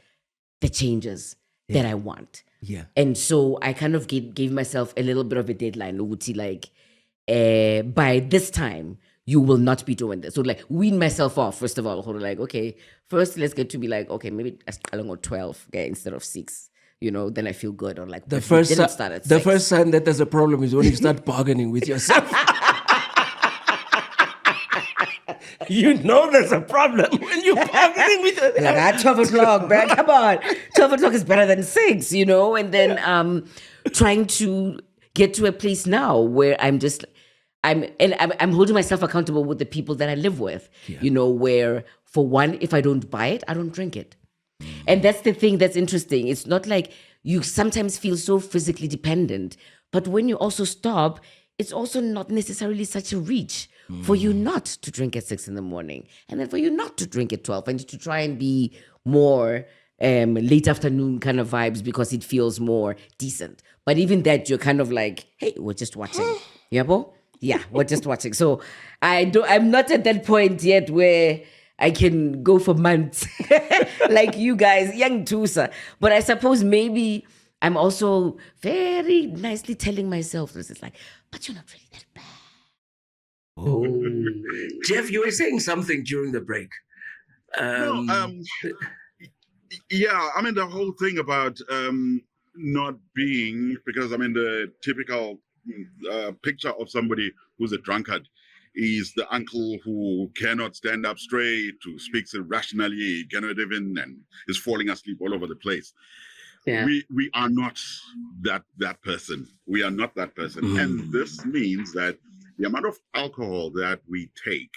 [SPEAKER 2] the changes that I want.
[SPEAKER 1] Yeah.
[SPEAKER 2] And so I kind of gave myself a little bit of a deadline. Like, by this time, you will not be doing this. So like wean myself off, first of all. Like, okay, first let's get to be like, okay, maybe along 12 instead of 6. Then I feel good. Or like
[SPEAKER 1] The first sign that there's a problem is when you start bargaining with yourself. You know there's a problem when you're bargaining with
[SPEAKER 2] Like, at 12 o'clock, man, come on. 12 o'clock is better than 6, And then trying to get to a place now where I'm holding myself accountable with the people that I live with, where for one, if I don't buy it, I don't drink it. And that's the thing that's interesting. It's not like you sometimes feel so physically dependent, but when you also stop, it's also not necessarily such a reach for you not to drink at 6 a.m. and then for you not to drink at 12 and to try and be more late afternoon kind of vibes because it feels more decent. But even that, you're kind of like, hey, we're just watching. Yeah, we're just watching. So I'm not at that point yet where I can go for months like you guys, young Tusa. But I suppose maybe I'm also very nicely telling myself this is like, but you're not really that bad.
[SPEAKER 1] Oh. Jeff, you were saying something during the break.
[SPEAKER 3] Yeah, I mean, the whole thing about not being, because I mean, the typical picture of somebody who's a drunkard is the uncle who cannot stand up straight, who speaks irrationally, cannot even, and is falling asleep all over the place. Yeah. We are not that person. We are not that person. And this means that the amount of alcohol that we take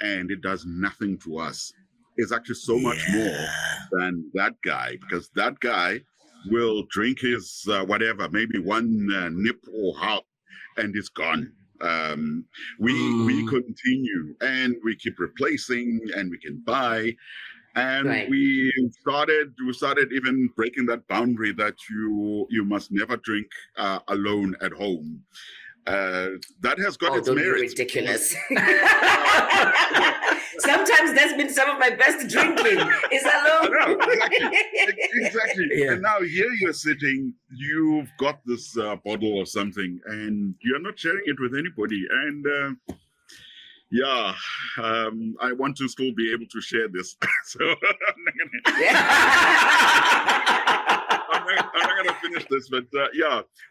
[SPEAKER 3] and it does nothing to us is actually so much more than that guy, because that guy will drink his whatever, maybe one nip or half, and it's gone. We continue and we keep replacing and we can buy. And we started even breaking that boundary that you must never drink alone at home. That has got its merits.
[SPEAKER 2] Ridiculous. Sometimes that's been some of my best drinking. Is alone.
[SPEAKER 3] I know, exactly. Yeah. And now here you're sitting, you've got this bottle of something, and you're not sharing it with anybody. And I want to still be able to share this. So I'm not gonna finish this, but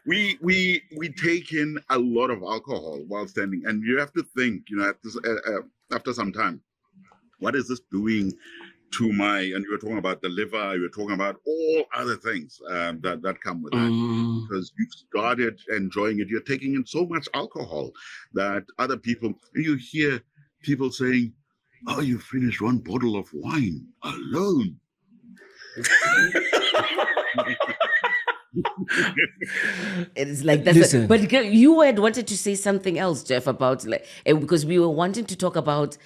[SPEAKER 3] we take in a lot of alcohol while standing, and you have to think, after some time, what is this doing to my? And you were talking about the liver, you were talking about all other things that come with that, because you've started enjoying it. You're taking in so much alcohol that other people, you hear people saying, "Oh, you finished one bottle of wine alone."
[SPEAKER 2] It's like that's but you had wanted to say something else, Jeff, about because we were wanting to talk about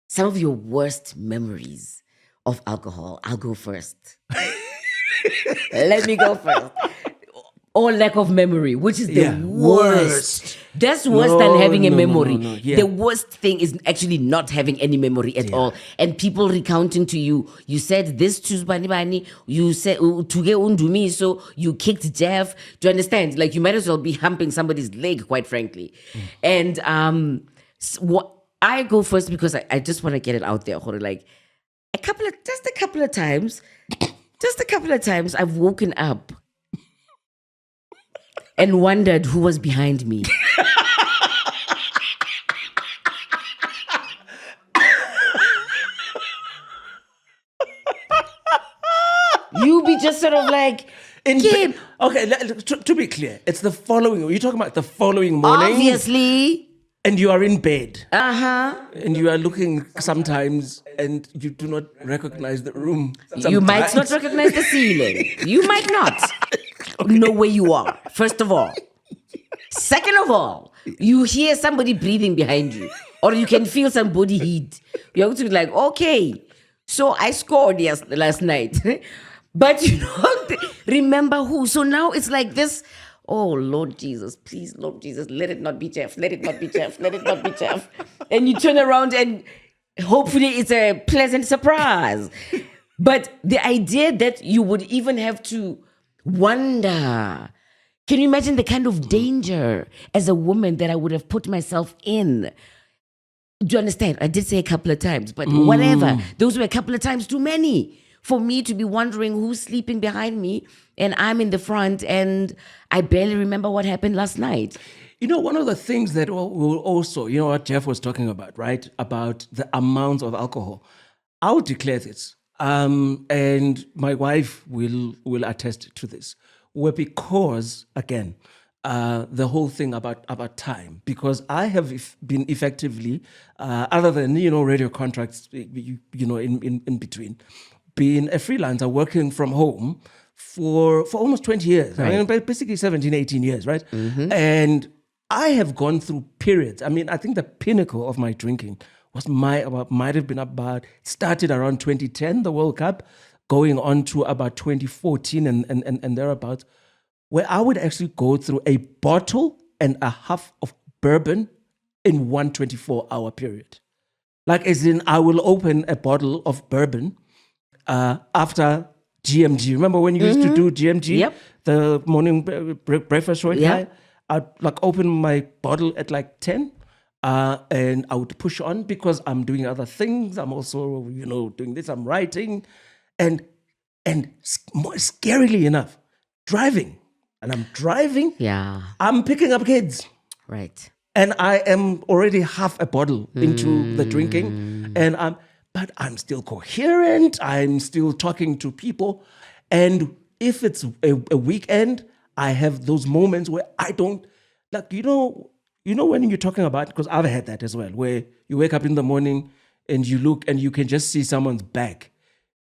[SPEAKER 2] some of your worst memories of alcohol. I'll go first. Let me go first. Or lack of memory, which is the worst. That's worse than having a memory. No. Yeah. The worst thing is actually not having any memory at all. And people recounting to you, you said this to Bani, you said to get Ndumiso, you kicked Jeff. Do you understand? Like, you might as well be humping somebody's leg, quite frankly. And what I go first because I just want to get it out there. Like a couple of times, I've woken up and wondered who was behind me. You be just sort of like,
[SPEAKER 1] okay, to be clear, it's the following. You're talking about the following morning,
[SPEAKER 2] obviously,
[SPEAKER 1] and you are in bed.
[SPEAKER 2] And
[SPEAKER 1] you are looking sometimes, and you do not recognize the room. Sometimes.
[SPEAKER 2] You might not recognize the ceiling. You might not know where you are. First of all. Second of all, you hear somebody breathing behind you, or you can feel some body heat. You're going to be like, okay, so I scored last night. But you don't remember who. So now it's like this, oh, Lord Jesus, please, Lord Jesus, let it not be Jeff. Let it not be Jeff. Let it not be Jeff. And you turn around and hopefully it's a pleasant surprise. But the idea that you would even have to wonder, can you imagine the kind of danger as a woman that I would have put myself in? Do you understand? I did say a couple of times, but whatever. Those were a couple of times too many for me to be wondering who's sleeping behind me and I'm in the front and I barely remember what happened last night.
[SPEAKER 1] one of the things that will also, what Jeff was talking about, right? About the amount of alcohol. I'll declare this, and my wife will attest to this. Where because again, the whole thing about time, because I have been effectively, other than radio contracts, in between, being a freelancer working from home for almost 20 years.
[SPEAKER 2] Right.
[SPEAKER 1] I mean, basically 17, 18 years, right? And I have gone through periods. I mean, I think the pinnacle of my drinking was might have been started around 2010, the World Cup, going on to about 2014 and thereabouts, where I would actually go through a bottle and a half of bourbon in one 24-hour period. Like, as in, I will open a bottle of bourbon after GMG. Remember when you used to do GMG?
[SPEAKER 2] Yep.
[SPEAKER 1] The morning breakfast show?
[SPEAKER 2] Yeah.
[SPEAKER 1] I'd open my bottle at 10. And I would push on because I'm doing other things. I'm also, doing this. I'm writing, and more scarily enough, driving. And I'm driving.
[SPEAKER 2] Yeah.
[SPEAKER 1] I'm picking up kids,
[SPEAKER 2] Right.
[SPEAKER 1] and I am already half a bottle into the drinking, but I'm still coherent. I'm still talking to people, and if it's a weekend, I have those moments where I don't when you're talking about, because I've had that as well, where you wake up in the morning and you look and you can just see someone's back.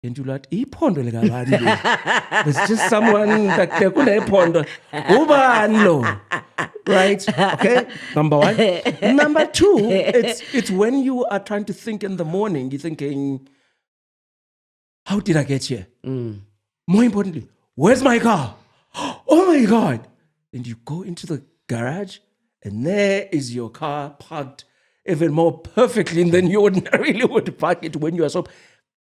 [SPEAKER 1] And you're like, "Iphondo likabani le?" There's just someone like iphondo. Ubani lo? Right? Okay. Number one. Number two, it's when you are trying to think in the morning, you're thinking, how did I get here? More importantly, where's my car? Oh my God. And you go into the garage, and there is your car parked even more perfectly than you ordinarily would park it when you are sober.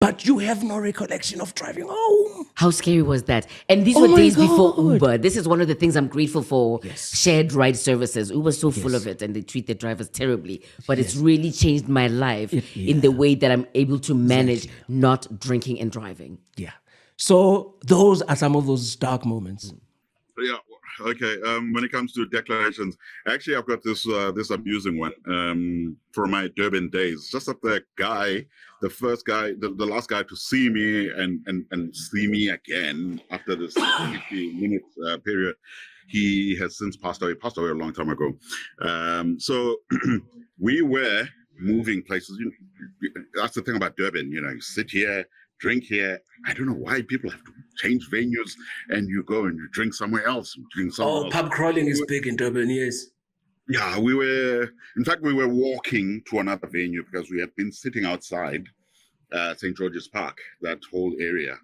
[SPEAKER 1] But you have no recollection of driving home.
[SPEAKER 2] How scary was that? And these
[SPEAKER 1] Oh
[SPEAKER 2] were
[SPEAKER 1] my
[SPEAKER 2] days before
[SPEAKER 1] God.
[SPEAKER 2] Uber. This is one of the things I'm grateful for.
[SPEAKER 1] Yes.
[SPEAKER 2] Shared ride services. Uber's so full of it, and they treat their drivers terribly. But it's really changed my life in the way that I'm able to manage not drinking and driving.
[SPEAKER 1] Yeah. So those are some of those dark moments.
[SPEAKER 3] Yeah. Okay. When it comes to declarations, actually, I've got this amusing one from my Durban days. Just that the first guy, the last guy to see me and see me again after this 50-minute period, he has since passed away. Passed away a long time ago. So we were moving places. That's the thing about Durban. You sit here, drink here. I don't know why people have to change venues and you go and you drink somewhere else.
[SPEAKER 1] Pub crawling is big in Durban, yes.
[SPEAKER 3] Yeah, we were walking to another venue because we had been sitting outside St. George's Park, that whole area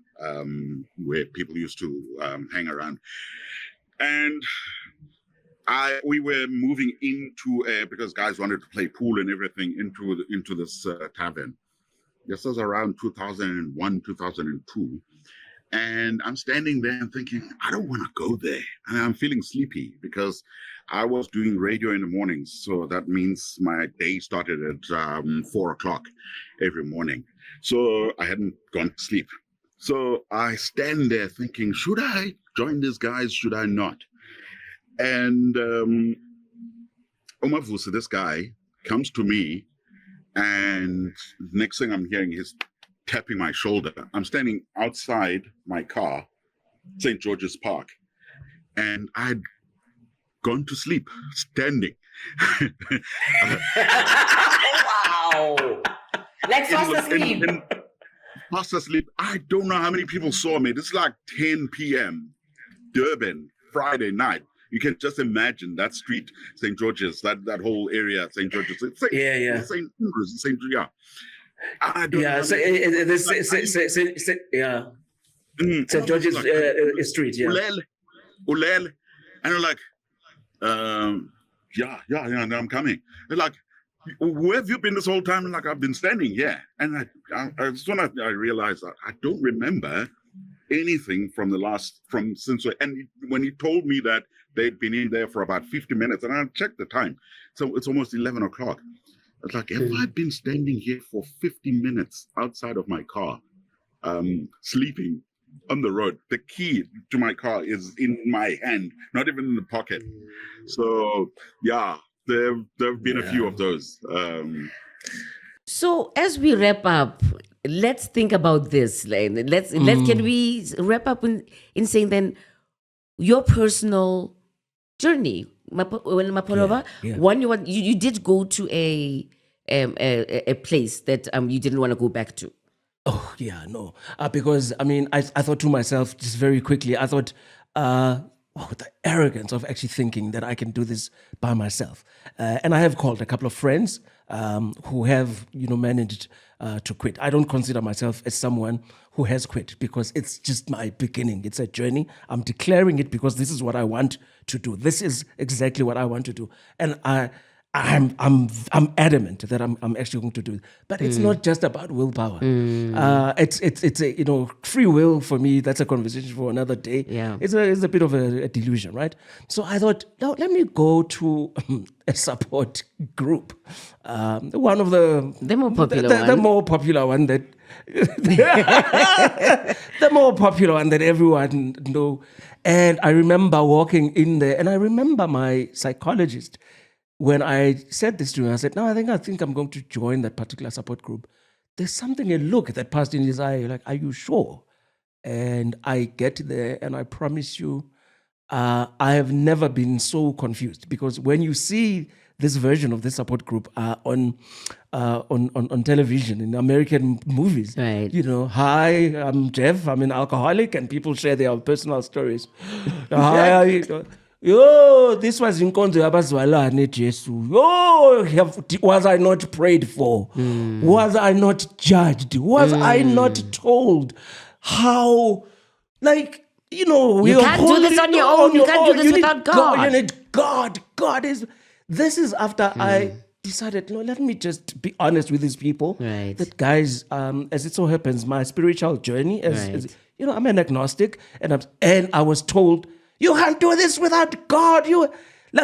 [SPEAKER 3] where people used to hang around. And we were moving into because guys wanted to play pool and everything into this tavern. This was around 2001, 2002. And I'm standing there and thinking, I don't want to go there. And I'm feeling sleepy because I was doing radio in the mornings. So that means my day started at 4 o'clock every morning. So I hadn't gone to sleep. So I stand there thinking, should I join these guys? Should I not? And Omavusi, this guy, comes to me. And next thing I'm hearing is tapping my shoulder. I'm standing outside my car, St. George's Park, and I'd gone to sleep standing.
[SPEAKER 2] Wow. Like fast asleep.
[SPEAKER 3] Fast asleep. I don't know how many people saw me. This is like 10 p.m. Durban, Friday night. You can just imagine that street, St. George's, that whole area, St. George's. St. Andrews, St. Yeah. I don't know.
[SPEAKER 1] St. George's Street, yeah.
[SPEAKER 3] Ulele. And they're like, yeah, I'm coming. They're like, where have you been this whole time? And like, I've been standing here. And I realized that I don't remember anything and when he told me that they'd been in there for about 50 minutes, and I checked the time, so it's almost 11 o'clock. I was like, have I been standing here for 50 minutes outside of my car, sleeping on the road. The key to my car is in my hand, not even in the pocket. So yeah, there've been a few of those.
[SPEAKER 2] So as we wrap up, let's think about this. Let's can we wrap up in saying then your personal journey, Mapolova?
[SPEAKER 1] Yeah.
[SPEAKER 2] One, you did go to a place that you didn't want to go back to.
[SPEAKER 1] Oh, yeah, no. Because, I mean, I thought to myself just very quickly, I thought, the arrogance of actually thinking that I can do this by myself. And I have called a couple of friends who have, managed to quit. I don't consider myself as someone who has quit because it's just my beginning. It's a journey. I'm declaring it because this is what I want to do. This is exactly what I want to do. And I'm adamant that I'm actually going to do it. But it's not just about willpower. It's a free will for me. That's a conversation for another day.
[SPEAKER 2] Yeah.
[SPEAKER 1] It's a bit of a delusion, right? So I thought, no, let me go to a support group. One of the
[SPEAKER 2] more popular
[SPEAKER 1] the
[SPEAKER 2] one.
[SPEAKER 1] more popular one that the more popular one that everyone know. And I remember walking in there, and I remember my psychologist. When I said this to him, I said, no, I think I'm going to join that particular support group. There's something, a look that passed in his eye, like, are you sure? And I get there, and I promise you, I have never been so confused, because when you see this version of this support group on television in American movies,
[SPEAKER 2] Right.
[SPEAKER 1] Hi, I'm Jeff, I'm an alcoholic, and people share their personal stories. Hi, yo, this was Inkonzo Yabazwalane Jesu. Yo, was I not prayed for? Was I not judged? Was I not told how, we
[SPEAKER 2] You
[SPEAKER 1] are
[SPEAKER 2] can't do this on your own. You can't do this
[SPEAKER 1] You need
[SPEAKER 2] without God.
[SPEAKER 1] You need God. God is. This is after I decided, no, let me just be honest with these people.
[SPEAKER 2] Right.
[SPEAKER 1] That guys, as it so happens, my spiritual journey, as I'm an agnostic, and I was told, you can't do this without God.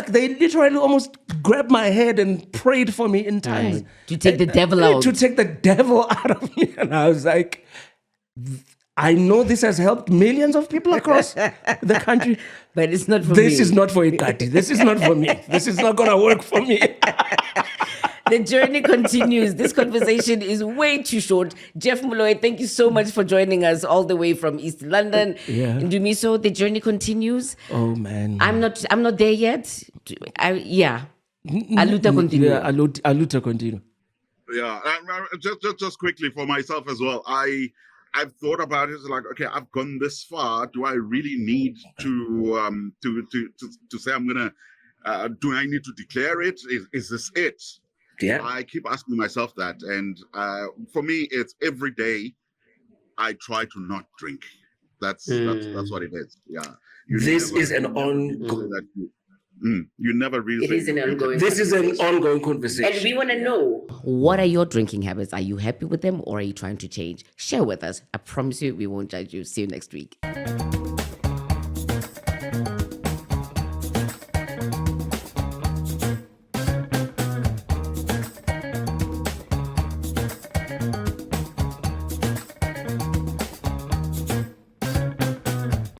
[SPEAKER 1] They literally almost grabbed my head and prayed for me in tongues.
[SPEAKER 2] Right. To take the devil out.
[SPEAKER 1] To take the devil out of me. And I was like, I know this has helped millions of people across the country.
[SPEAKER 2] But it's not for me.
[SPEAKER 1] This is not for Ikati. This is not for me. This is not going to work for me.
[SPEAKER 2] The journey continues. This conversation is way too short. Jeff Moloi, thank you so much for joining us all the way from East London.
[SPEAKER 1] Yeah.
[SPEAKER 2] Ndumiso, the journey continues.
[SPEAKER 1] Oh, man.
[SPEAKER 2] I'm not there yet. Aluta continue.
[SPEAKER 1] Yeah, aluta continue.
[SPEAKER 3] Yeah, just quickly for myself as well. I've thought about it. It's like, okay, I've gone this far. Do I really need to say I'm gonna? Do I need to declare it? Is this it?
[SPEAKER 1] Yeah.
[SPEAKER 3] I keep asking myself that, and for me, it's every day. I try to not drink. That's what it is. Yeah.
[SPEAKER 1] This is an ongoing.
[SPEAKER 3] You never really.
[SPEAKER 2] It is an ongoing.
[SPEAKER 1] This is an ongoing conversation.
[SPEAKER 2] And we want to know, what are your drinking habits? Are you happy with them, or are you trying to change? Share with us. I promise you, we won't judge you. See you next week.